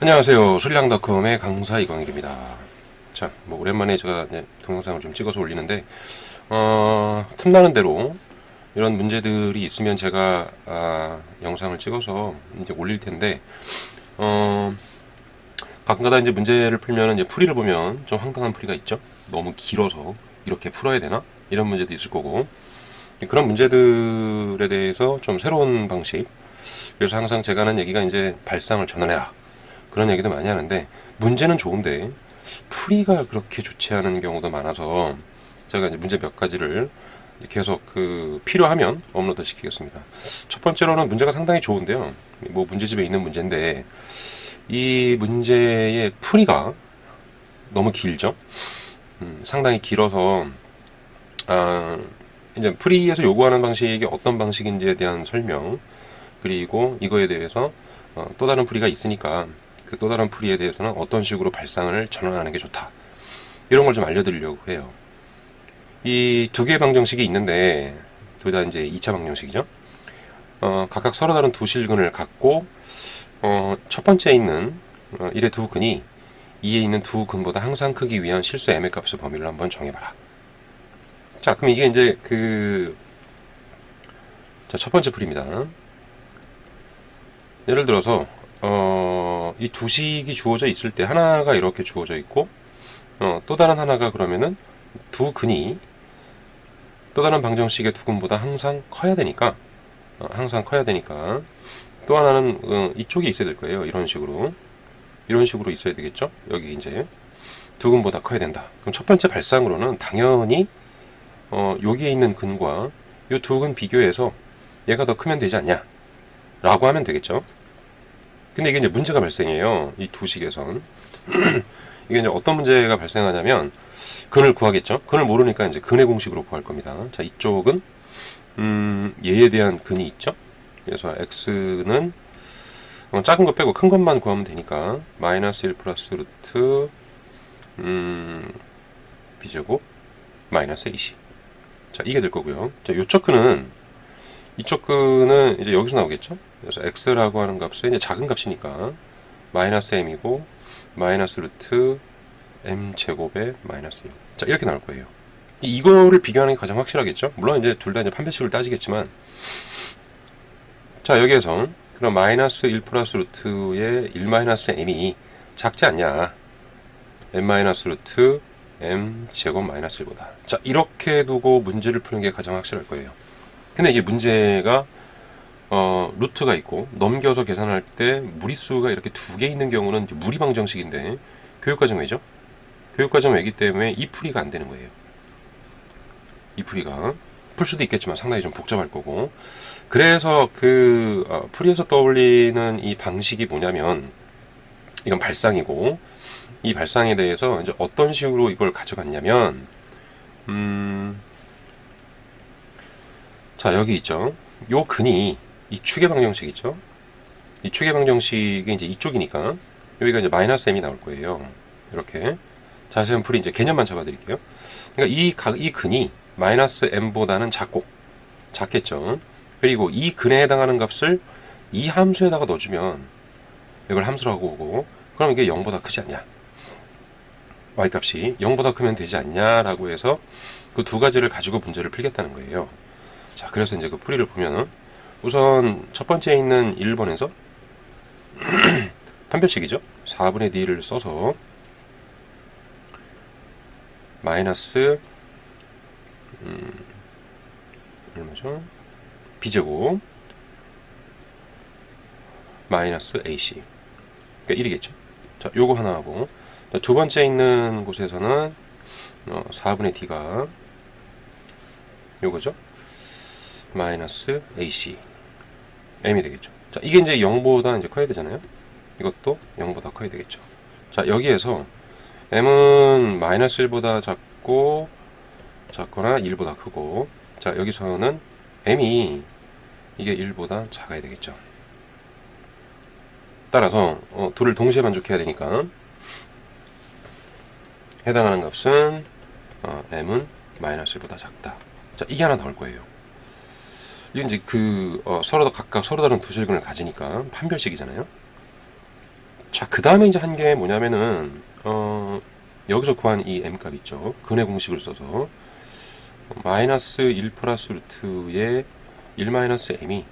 안녕하세요. 술량닷컴의 강사 이광일입니다. 자, 오랜만에 제가 이제 동영상을 좀 찍어서 올리는데, 틈나는 대로 이런 문제들이 있으면 제가, 영상을 찍어서 이제 올릴 텐데, 가끔가다 이제 문제를 풀면 이제 풀이를 보면 좀 황당한 풀이가 있죠? 너무 길어서 이렇게 풀어야 되나? 이런 문제도 있을 거고, 그런 문제들에 대해서 좀 새로운 방식, 그래서 항상 제가 하는 얘기가 이제 발상을 전환해라. 그런 얘기도 많이 하는데 문제는 좋은데 풀이가 그렇게 좋지 않은 경우도 많아서 제가 이제 문제 몇 가지를 계속 필요하면 업로드 시키겠습니다. 첫 번째로는 문제가 상당히 좋은데요. 문제집에 있는 문제인데 이 문제의 풀이가 너무 길죠. 상당히 길어서 이제 풀이에서 요구하는 방식이 어떤 방식인지에 대한 설명, 그리고 이거에 대해서 또 다른 풀이가 있으니까 그 또 다른 풀이에 대해서는 어떤 식으로 발상을 전환하는 게 좋다. 이런 걸 좀 알려드리려고 해요. 이 두 개의 방정식이 있는데 둘 다 이제 2차 방정식이죠. 각각 서로 다른 두 실근을 갖고 첫 번째에 있는 1의 두 근이 2에 있는 두 근보다 항상 크기 위한 실수 m의 값의 범위를 한번 정해봐라. 자, 그럼 이게 이제 첫 번째 풀이입니다. 예를 들어서 이 두 식이 주어져 있을 때 하나가 이렇게 주어져 있고 또 다른 하나가 그러면은 두 근이 또 다른 방정식의 두 근보다 항상 커야 되니까 또 하나는 이쪽에 있어야 될 거예요. 이런 식으로 있어야 되겠죠. 여기 이제 두 근보다 커야 된다. 그럼 첫 번째 발상으로는 당연히 여기에 있는 근과 이 두 근 비교해서 얘가 더 크면 되지 않냐 라고 하면 되겠죠. 근데 이게 이제 문제가 발생해요. 이 두 식에선. 이게 이제 어떤 문제가 발생하냐면, 근을 구하겠죠? 근을 모르니까 이제 근의 공식으로 구할 겁니다. 자, 이쪽은, 얘에 대한 근이 있죠? 그래서 x는, 작은 거 빼고 큰 것만 구하면 되니까, 마이너스 1 플러스 루트, b제곱, 마이너스 ac. 자, 이게 될 거고요. 자, 이쪽 근은 이제 여기서 나오겠죠? 그래서 x라고 하는 값은 이제 작은 값이니까 마이너스 m이고 마이너스 루트 m 제곱에 마이너스 1. 자, 이렇게 나올 거예요. 이거를 비교하는 게 가장 확실하겠죠? 물론 이제 둘 다 이제 판별식을 따지겠지만, 자, 여기에서 그럼 마이너스 1 플러스 루트의 1 마이너스 m이 작지 않냐? m 마이너스 루트 m 제곱 마이너스 1보다. 자, 이렇게 두고 문제를 푸는 게 가장 확실할 거예요. 근데 이게 문제가 루트가 있고 넘겨서 계산할 때 무리수가 이렇게 두 개 있는 경우는 무리 방정식인데 교육과정 외죠? 교육과정 외기 때문에 이 풀이가 안 되는 거예요. 이 풀이가 풀 수도 있겠지만 상당히 좀 복잡할 거고, 그래서 풀이에서 떠올리는 이 방식이 뭐냐면 이건 발상이고, 이 발상에 대해서 이제 어떤 식으로 이걸 가져갔냐면 자, 여기 있죠. 요 근이 이 축의 방정식 있죠. 이 축의 방정식이 이제 이쪽이니까 여기가 이제 마이너스 m이 나올 거예요. 이렇게 자세한 풀이 이제 개념만 잡아드릴게요. 그러니까 이 근이 마이너스 m보다는 작겠죠. 그리고 이 근에 해당하는 값을 이 함수에다가 넣어주면 이걸 함수라고 오고, 그럼 이게 0보다 크지 않냐? y값이 0보다 크면 되지 않냐라고 해서 그 두 가지를 가지고 문제를 풀겠다는 거예요. 자, 그래서 이제 그 풀이를 보면은 우선 첫 번째에 있는 1번에서 판별식이죠. 4분의 d를 써서 마이너스 얼마죠? b제곱 마이너스 ac. 그러니까 1이겠죠. 자, 요거 하나 하고, 두 번째 있는 곳에서는 4분의 d가 요거죠. 마이너스 ac m이 되겠죠. 자, 이게 이제 0보다 이제 커야 되잖아요. 이것도 0보다 커야 되겠죠. 자, 여기에서 m은 마이너스 1보다 작거나 1보다 크고, 자, 여기서는 m이 이게 1보다 작아야 되겠죠. 따라서 둘을 동시에 만족해야 되니까 해당하는 값은 m은 마이너스 1보다 작다. 자, 이게 하나 나올 거예요. 이게 이제 각각 서로 다른 두 실근을 가지니까 판별식이잖아요. 자, 그 다음에 이제 한 게 뭐냐면은, 여기서 구한 이 m 값 있죠. 근의 공식을 써서, 마이너스 1 플러스 루트의 1 마이너스 m이,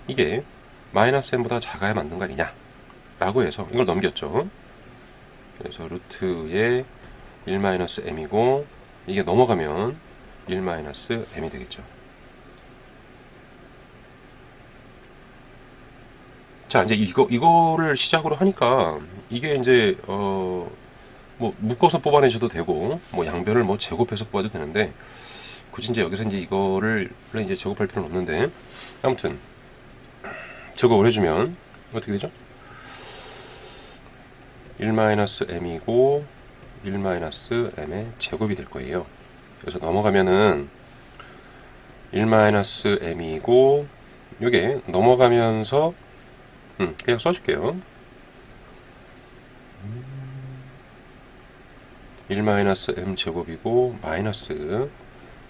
이게 마이너스 m보다 작아야 맞는 거 아니냐? 라고 해서 이걸 넘겼죠. 그래서 루트의 1 마이너스 m이고, 이게 넘어가면 1 마이너스 m이 되겠죠. 자, 이제 이거를 시작으로 하니까, 이게 이제, 뭐, 묶어서 뽑아내셔도 되고, 뭐, 양변을 뭐, 제곱해서 뽑아도 되는데, 굳이 이제 여기서 이제 이거를 이제 제곱할 필요는 없는데, 아무튼, 제곱을 해주면, 어떻게 되죠? 1-m이고, 1-m의 제곱이 될 거예요. 그래서 넘어가면은, 1-m이고, 요게 넘어가면서, 그냥 써줄게요. 1-m 제곱이고 마이너스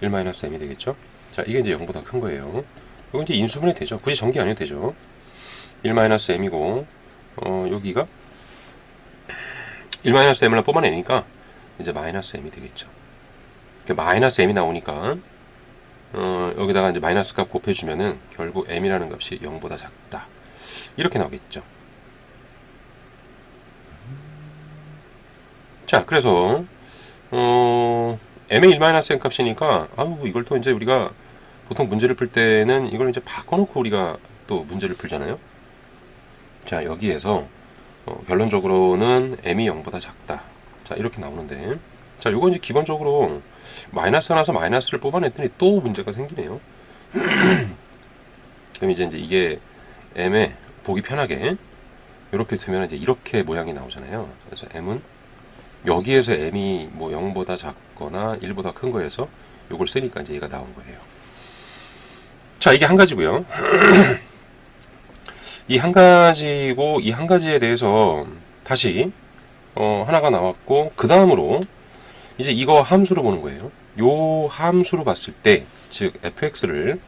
1-m이 되겠죠. 자, 이게 이제 0보다 큰 거예요. 이건 이제 인수분해 되죠. 굳이 전개 안 해도 되죠. 1-m이고 여기가 1-m을 뽑아내니까 이제 마이너스 m이 되겠죠. 마이너스 m이 나오니까 여기다가 이제 마이너스 값 곱해주면은 결국 m이라는 값이 0보다 작다. 이렇게 나오겠죠. 자, 그래서 m의 1-n 값이니까 이걸 또 이제 우리가 보통 문제를 풀 때는 이걸 이제 바꿔놓고 우리가 또 문제를 풀잖아요. 자, 여기에서 결론적으로는 m이 0보다 작다. 자, 이렇게 나오는데, 자, 요거 이제 기본적으로 마이너스 나서 마이너스를 뽑아냈더니 또 문제가 생기네요. 그럼 이제 이게 m에 보기 편하게 이렇게 두면 이제 이렇게 모양이 나오잖아요. 그래서 m은 여기에서 m이 뭐 0보다 작거나 1보다 큰 거에서 요걸 쓰니까 이제 얘가 나온 거예요. 자, 이게 한 가지고요. 이 한 가지고 이 한 가지에 대해서 다시 하나가 나왔고, 그 다음으로 이제 이거 함수로 보는 거예요. 요 함수로 봤을 때, 즉 fx를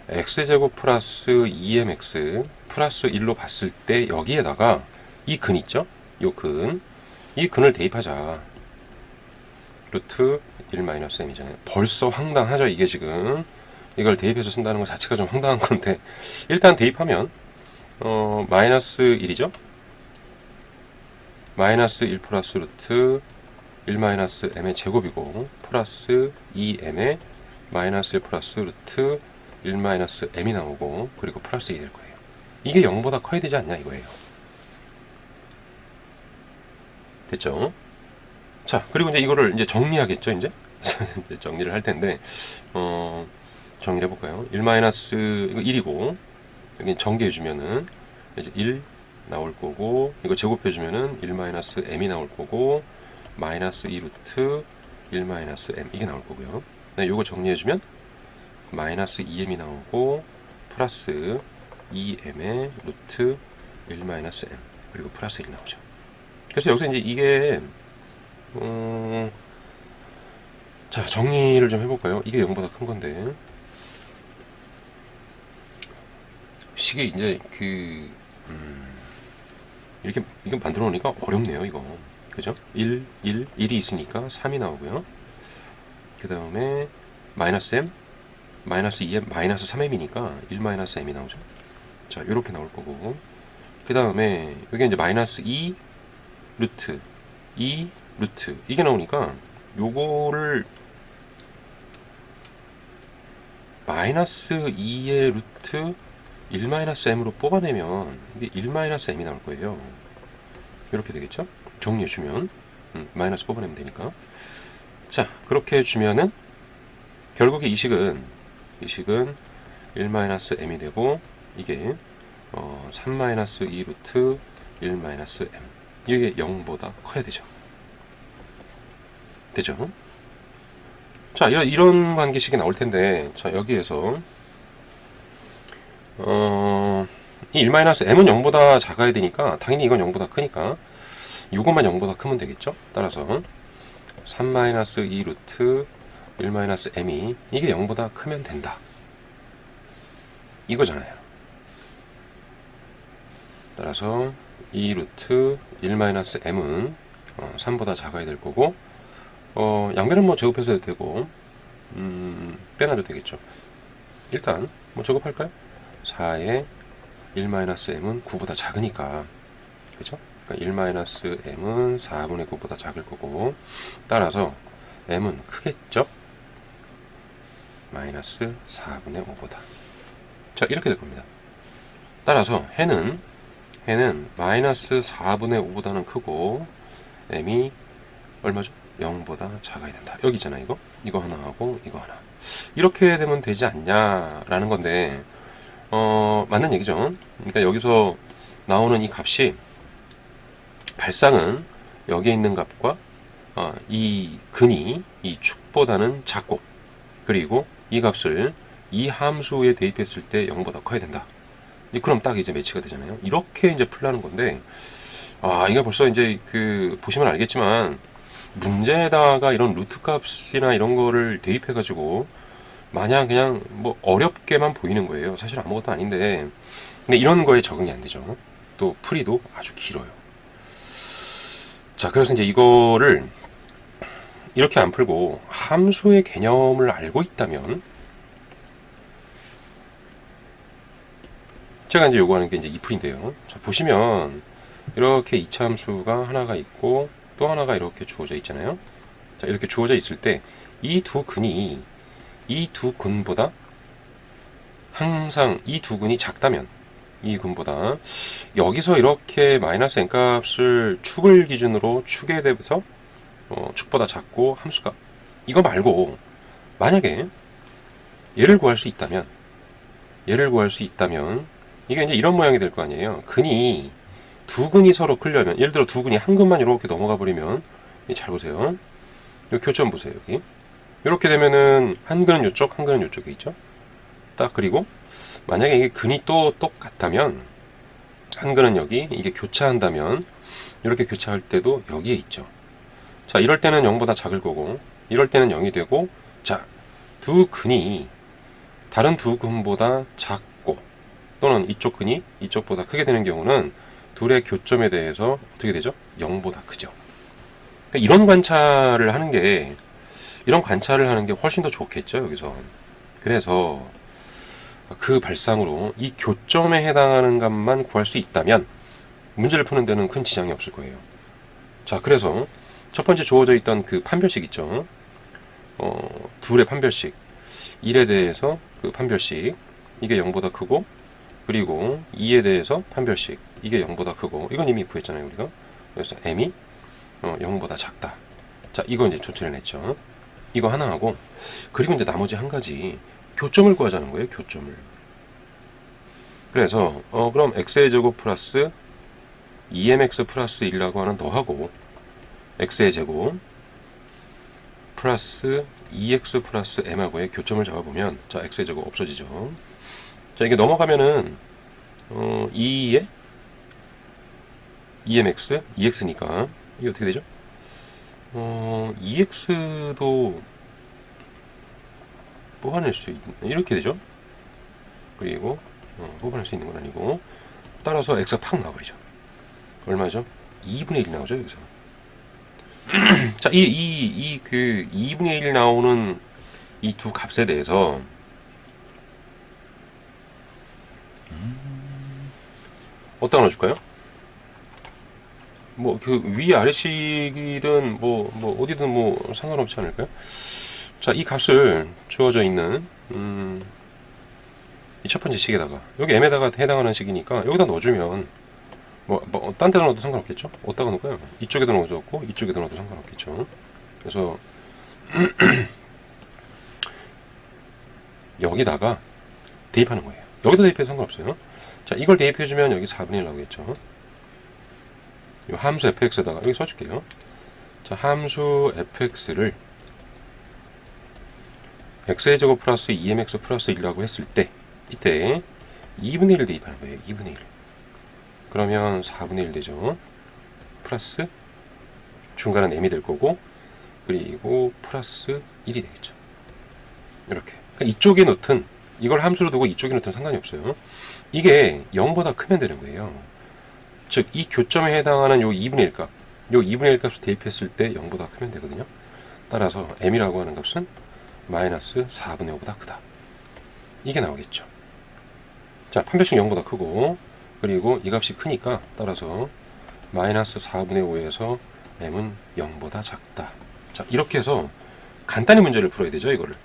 x제곱 플러스 2mx 플러스 1로 봤을 때 여기에다가 이 근 있죠? 요 근, 이 근을 대입하자. 루트 1-m이잖아요. 벌써 황당하죠, 이게 지금. 이걸 대입해서 쓴다는 것 자체가 좀 황당한 건데, 일단 대입하면 마이너스 1이죠? 마이너스 1 플러스 루트 1-m의 제곱이고, 플러스 2m의 마이너스 1 플러스 루트 1-m이 나오고, 그리고 플러스 2 될 거예요. 이게 0보다 커야 되지 않냐 이거예요. 됐죠? 자, 그리고 이제 이거를 이제 정리하겠죠, 이제? 정리를 할 텐데, 정리를 해볼까요? 1 마이너스, 이거 1이고, 여기 정개해주면은, 이제 1 나올 거고, 이거 제곱해주면은 1 마이너스 m이 나올 거고, 마이너스 2 루트 1 마이너스 m, 이게 나올 거고요. 네, 요거 정리해주면, 마이너스 2m이 나오고, 플러스 2m의 루트 1 마이너스 m, 그리고 플러스 1 나오죠. 그래서 여기서 이제 이게, 자, 정리를 좀 해볼까요? 이게 0보다 큰 건데, 식이 이제 이렇게 이거 만들어 놓으니까 어렵네요, 이거. 그죠? 1, 1이 있으니까 3이 나오고요. 그 다음에 마이너스 m, 마이너스 2m, 마이너스 3m이니까 1 마이너스 m이 나오죠. 자, 요렇게 나올 거고. 그 다음에 여기 이제 마이너스 2 루트 2 루트 이게 나오니까 요거를 마이너스 2의 루트 1-m으로 뽑아내면 이게 1-m이 나올 거예요. 이렇게 되겠죠? 정리해주면 마이너스 뽑아내면 되니까. 자, 그렇게 해주면은 결국에 이 식은 1-m이 되고, 이게 3-2 루트 1-m, 이게 0보다 커야 되죠. 되죠? 자, 이런 관계식이 나올 텐데, 자, 여기에서 이 1-m은 0보다 작아야 되니까 당연히 이건 0보다 크니까 이것만 0보다 크면 되겠죠. 따라서 3-2 루트 1-m이 이게 0보다 크면 된다, 이거잖아요. 따라서 2 루트 1-m은 3보다 작아야 될 거고, 양변은 뭐 제곱해서 해도 되고, 빼놔도 되겠죠. 일단 뭐 제곱할까요? 4에 1-m은 9보다 작으니까, 그죠? 그러니까 1-m은 4분의 9보다 작을 거고, 따라서 m은 크겠죠? 마이너스 4분의 5보다. 자, 이렇게 될 겁니다. 따라서 해는 마이너스 4분의 5보다는 크고, m이 얼마죠? 0보다 작아야 된다. 여기 있잖아, 이거 하나 하고 이거 하나. 이렇게 되면 되지 않냐라는 건데, 맞는 얘기죠. 그러니까 여기서 나오는 이 값이 발상은 여기에 있는 값과 이 근이 이 축보다는 작고, 그리고 이 값을 이 함수에 대입했을 때 0보다 커야 된다. 그럼 딱 이제 매치가 되잖아요. 이렇게 이제 풀라는 건데, 이거 벌써 이제 보시면 알겠지만, 문제에다가 이런 루트 값이나 이런 거를 대입해가지고, 마냥 그냥 뭐 어렵게만 보이는 거예요. 사실 아무것도 아닌데, 근데 이런 거에 적응이 안 되죠. 또 풀이도 아주 길어요. 자, 그래서 이제 이거를 이렇게 안 풀고 함수의 개념을 알고 있다면, 제가 이제 요구하는 게 이제 이 풀인데요. 자, 보시면 이렇게 이차함수가 하나가 있고 또 하나가 이렇게 주어져 있잖아요. 자, 이렇게 주어져 있을 때 이 두 근이 이 두 근보다 항상 이 두 근이 작다면, 이 근보다 여기서 이렇게 마이너스 n 값을 축을 기준으로 축에 대해서 축보다 작고 함수값, 이거 말고 만약에 얘를 구할 수 있다면 이게 이제 이런 모양이 될 거 아니에요. 근이 두 근이 서로 크려면, 예를 들어 두 근이 한 근만 이렇게 넘어가 버리면, 잘 보세요. 여기 교점 보세요. 여기 이렇게 되면은 한 근은 이쪽, 한 근은 이쪽에 있죠. 딱. 그리고 만약에 이게 근이 또 똑같다면, 한 근은 여기, 이게 교차한다면 이렇게 교차할 때도 여기에 있죠. 자, 이럴 때는 0보다 작을 거고, 이럴 때는 0이 되고, 자, 두 근이 다른 두 근보다 작고, 또는 이쪽 근이 이쪽보다 크게 되는 경우는 둘의 교점에 대해서 어떻게 되죠? 0보다 크죠. 그러니까 이런 관찰을 하는 게 훨씬 더 좋겠죠, 여기서. 그래서 그 발상으로 이 교점에 해당하는 값만 구할 수 있다면 문제를 푸는 데는 큰 지장이 없을 거예요. 자, 그래서 첫 번째 주어져 있던 그 판별식 있죠. 둘의 판별식. 1에 대해서 그 판별식. 이게 0보다 크고, 그리고 2에 대해서 판별식. 이게 0보다 크고, 이건 이미 구했잖아요, 우리가. 그래서 m이 0보다 작다. 자, 이거 이제 조치를 냈죠. 이거 하나 하고, 그리고 이제 나머지 한 가지 교점을 구하자는 거예요, 교점을. 그래서 그럼 x의 제곱 플러스 2mx 플러스 1이라고 하는 더하고, x의 제곱 플러스 2x 플러스 m하고의 교점을 잡아보면, 자, x의 제곱 없어지죠. 자, 이게 넘어가면은 2에 2mx, 2x니까 이게 어떻게 되죠? 2x도 뽑아낼 수 있는, 이렇게 되죠. 그리고 뽑아낼 수 있는 건 아니고, 따라서 x가 팍 나와버리죠. 얼마죠? 2분의 1이 나오죠, 여기서. 자, 이 2분의 1 나오는 이 두 값에 대해서 어디다 넣어줄까요? 뭐 위 아래식이든 뭐 어디든 뭐 상관없지 않을까요? 자, 이 값을 주어져 있는 이 첫 번째 식에다가, 여기 m에다가 해당하는 식이니까 여기다 넣어주면 딴 데다 넣어도 상관없겠죠? 어디다가 넣을까요? 이쪽에도 넣어도 없고 이쪽에도 넣어도 상관없겠죠. 그래서 여기다가 대입하는 거예요. 여기다 대입해도 상관없어요. 자, 이걸 대입해주면 여기 4분의 1 나오겠죠. 이 함수 fx에다가 여기 써줄게요. 자, 함수 fx를 x의 제곱 플러스 2mx 플러스 1이라고 했을 때, 이때 2분의 1 대입하는 거예요. 2분의 1. 그러면 4분의 1 되죠. 플러스 중간은 m이 될 거고, 그리고 플러스 1이 되겠죠. 이렇게. 그러니까 이쪽에 놓든, 이걸 함수로 두고 이쪽에 놓든 상관이 없어요. 이게 0보다 크면 되는 거예요. 즉 이 교점에 해당하는 요 2분의 1값, 요 2분의 1 값을 대입했을 때 0보다 크면 되거든요. 따라서 m이라고 하는 값은 마이너스 4분의 5보다 크다. 이게 나오겠죠. 자, 판별식 0보다 크고, 그리고 이 값이 크니까 따라서 마이너스 4분의 5에서 m은 0보다 작다. 자, 이렇게 해서 간단히 문제를 풀어야 되죠, 이거를.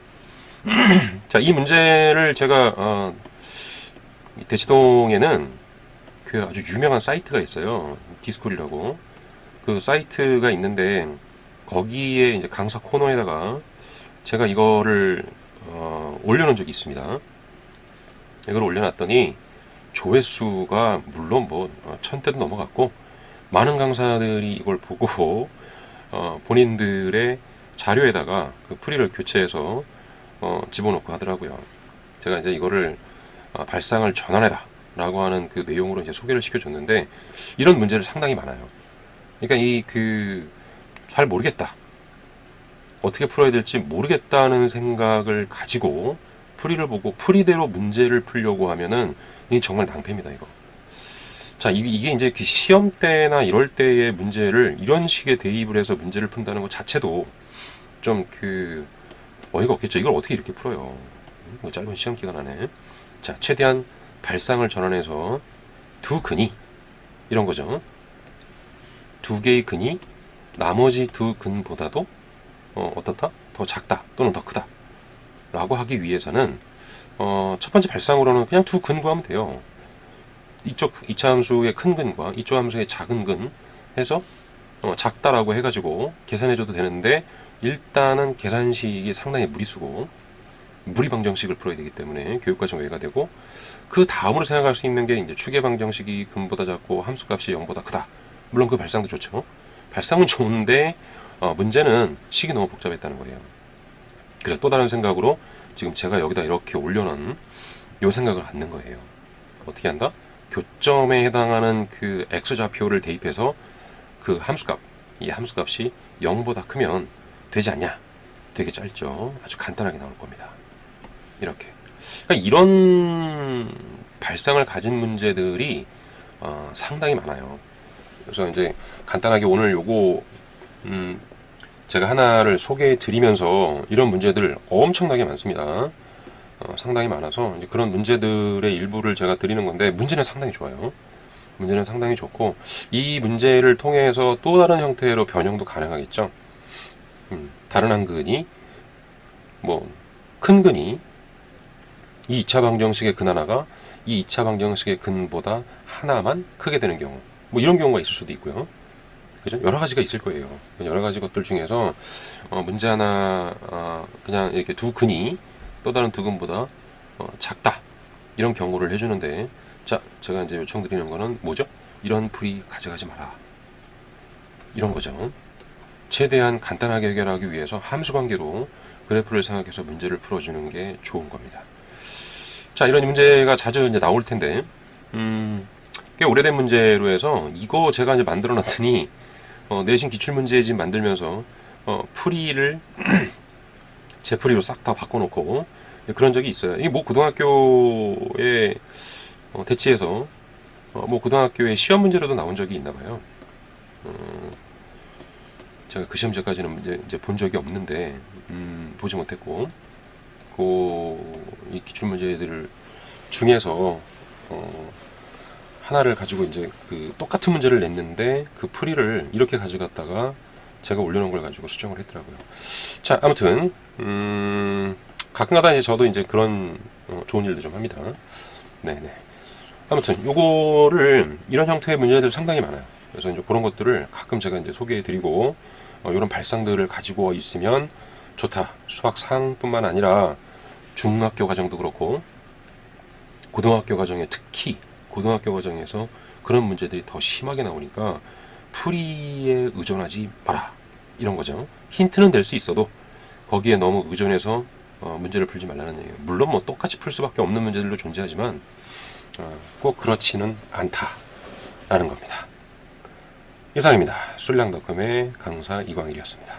자, 이 문제를 제가 대치동에는 그 아주 유명한 사이트가 있어요. 디스쿨이라고. 그 사이트가 있는데 거기에 이제 강사 코너에다가 제가 이거를 올려놓은 적이 있습니다. 이걸 올려놨더니 조회수가 물론 뭐 1000대도 넘어갔고, 많은 강사들이 이걸 보고 본인들의 자료에다가 그 풀이를 교체해서 집어넣고 하더라고요. 제가 이제 이거를 발상을 전환해라 라고 하는 그 내용으로 이제 소개를 시켜줬는데, 이런 문제를 상당히 많아요. 그러니까 잘 모르겠다, 어떻게 풀어야 될지 모르겠다는 생각을 가지고 풀이를 보고 풀이대로 문제를 풀려고 하면은 이게 정말 낭패입니다, 이거. 자, 이게 이제 그 시험 때나 이럴 때의 문제를 이런 식의 대입을 해서 문제를 푼다는 것 자체도 좀 어이가 없겠죠. 이걸 어떻게 이렇게 풀어요? 짧은 시험 기간 안에. 자, 최대한 발상을 전환해서 두 근이, 이런 거죠. 두 개의 근이 나머지 두 근보다도 어떻다? 더 작다 또는 더 크다 라고 하기 위해서는 첫 번째 발상으로는 그냥 두 근 구하면 돼요. 이쪽 2차 함수의 큰 근과 이쪽 함수의 작은 근 해서 작다라고 해가지고 계산해줘도 되는데, 일단은 계산식이 상당히 무리수고 무리방정식을 풀어야 되기 때문에 교육과정 외가 되고, 그 다음으로 생각할 수 있는 게 이제 추계방정식이 근보다 작고 함수값이 0보다 크다. 물론 그 발상도 좋죠. 발상은 좋은데 문제는 식이 너무 복잡했다는 거예요. 그래서 또 다른 생각으로 지금 제가 여기다 이렇게 올려놓은 요 생각을 갖는 거예요. 어떻게 한다? 교점에 해당하는 그 x좌표를 대입해서 그 함수값, 이 함수값이 0보다 크면 되지 않냐? 되게 짧죠. 아주 간단하게 나올 겁니다. 이렇게. 그러니까 이런 발상을 가진 문제들이 상당히 많아요. 그래서 이제 간단하게 오늘 요거 제가 하나를 소개해 드리면서 이런 문제들 엄청나게 많습니다. 상당히 많아서 이제 그런 문제들의 일부를 제가 드리는 건데, 문제는 상당히 좋아요. 문제는 상당히 좋고, 이 문제를 통해서 또 다른 형태로 변형도 가능하겠죠. 다른 한 근이 큰 근이 이 2차 방정식의 근 하나가 이 2차 방정식의 근보다 하나만 크게 되는 경우, 이런 경우가 있을 수도 있고요. 그죠? 여러 가지가 있을 거예요. 여러 가지 것들 중에서 문제 하나 그냥 이렇게 두 근이 또 다른 두 근보다 작다, 이런 경고를 해주는데, 자, 제가 이제 요청드리는 거는 뭐죠? 이런 풀이 가져가지 마라, 이런 거죠. 최대한 간단하게 해결하기 위해서 함수 관계로 그래프를 생각해서 문제를 풀어주는 게 좋은 겁니다. 자, 이런 문제가 자주 이제 나올 텐데, 꽤 오래된 문제로 해서 이거 제가 이제 만들어 놨더니 내신 기출문제집 만들면서 풀이를 제 풀이로 싹 다 바꿔놓고 그런 적이 있어요. 이게 고등학교에 대치해서 고등학교에 시험 문제로도 나온 적이 있나 봐요. 제가 그 시험제까지는 이제 본 적이 없는데 보지 못했고, 이 기출문제들 중에서 하나를 가지고 이제 그 똑같은 문제를 냈는데 그 풀이를 이렇게 가져갔다가 제가 올려놓은 걸 가지고 수정을 했더라고요. 자, 아무튼 가끔가다 이제 저도 이제 그런 좋은 일도 좀 합니다. 네네. 아무튼 요거를 이런 형태의 문제들 상당히 많아요. 그래서 이제 그런 것들을 가끔 제가 이제 소개해드리고 이런 발상들을 가지고 있으면 좋다. 수학 상뿐만 아니라 중학교 과정도 그렇고 고등학교 과정에, 특히 고등학교 과정에서 그런 문제들이 더 심하게 나오니까 풀이에 의존하지 마라, 이런 거죠. 힌트는 될 수 있어도 거기에 너무 의존해서 문제를 풀지 말라는 얘기예요. 물론 똑같이 풀 수밖에 없는 문제들도 존재하지만 꼭 그렇지는 않다라는 겁니다. 이상입니다. 술량닷컴의 강사 이광일이었습니다.